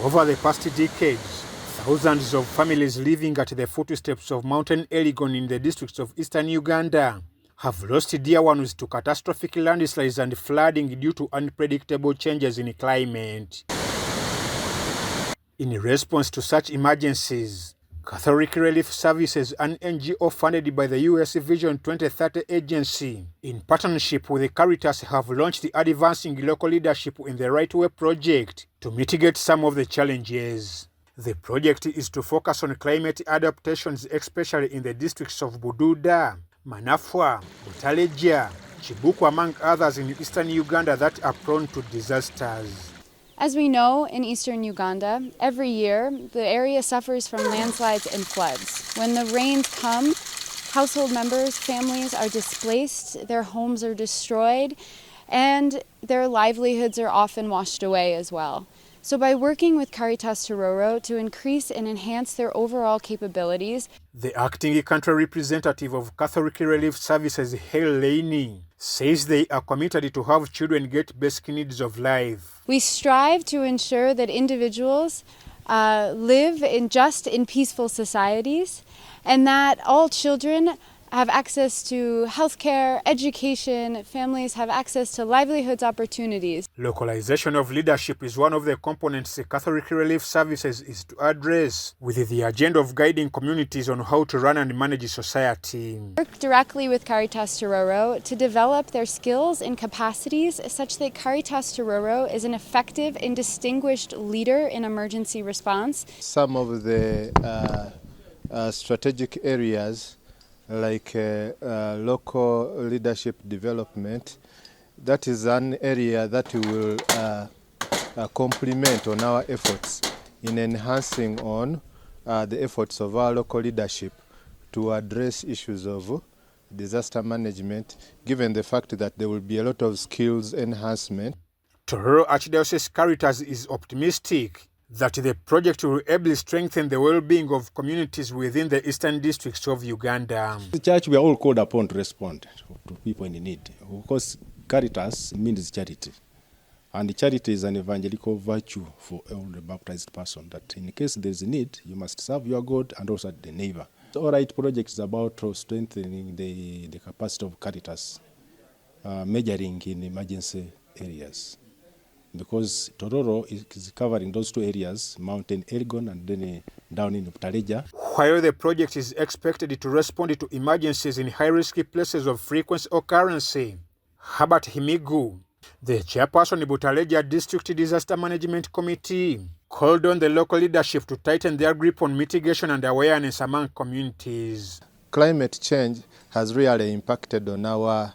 Over the past decades, thousands of families living at the footsteps of Mountain Elgon in the districts of Eastern Uganda have lost dear ones to catastrophic landslides and flooding due to unpredictable changes in climate. In response to such emergencies, Catholic Relief Services, an NGO funded by the US Vision 2030 agency, in partnership with the Caritas, have launched the Advancing Local Leadership in the Right Way project to mitigate some of the challenges. The project is to focus on climate adaptations, especially in the districts of Bududa, Manafwa, Butaleja, Jjuuko, among others in Eastern Uganda that are prone to disasters. As we know, in Eastern Uganda, every year the area suffers from landslides and floods. When the rains come, household members, families are displaced, their homes are destroyed, and their livelihoods are often washed away as well. So by working with Caritas Tororo to increase and enhance their overall capabilities, the acting country representative of Catholic Relief Services, Hale Laney, says they are committed to have children get basic needs of life. We strive to ensure that individuals live in peaceful societies, and that all children have access to healthcare, education, families have access to livelihoods opportunities. Localization of leadership is one of the components Catholic Relief Services is to address, with the agenda of guiding communities on how to run and manage society. Work directly with Caritas Tororo to develop their skills and capacities such that Caritas Tororo is an effective and distinguished leader in emergency response. Some of the strategic areas like local leadership development, that is an area that will complement on our efforts in enhancing on the efforts of our local leadership to address issues of disaster management, given the fact that there will be a lot of skills enhancement. Tororo Archdiocese Caritas is optimistic that the project will ably strengthen the well-being of communities within the eastern districts of Uganda. The church, we are all called upon to respond to people in need. Of course, Caritas means charity. And charity is an evangelical virtue for every baptized person, that in case there is a need, you must serve your God and also the neighbor. The All Right project is about strengthening the capacity of Caritas, majoring in emergency areas. Because Tororo is covering those two areas, Mountain Elgon and then down in Butaleja. While the project is expected to respond to emergencies in high-risk places of frequent occurrence, Herbert Himigu, the chairperson of Butaleja District Disaster Management Committee, called on the local leadership to tighten their grip on mitigation and awareness among communities. Climate change has really impacted on our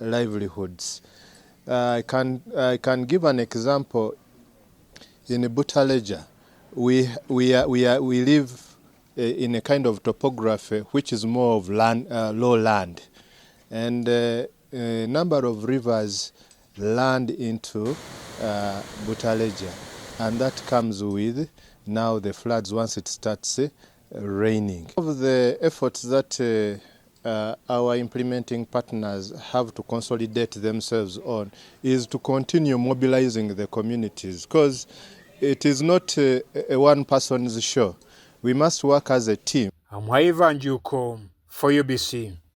livelihoods. I can give an example. In Butaleja, we live in a kind of topography which is more of low land, and a number of rivers land into Butaleja, and that comes with now the floods once it starts raining. Of the efforts that our implementing partners have to consolidate themselves on is to continue mobilizing the communities, because it is not a one person's show. We must work as a team. I'm Jjuuko for UBC.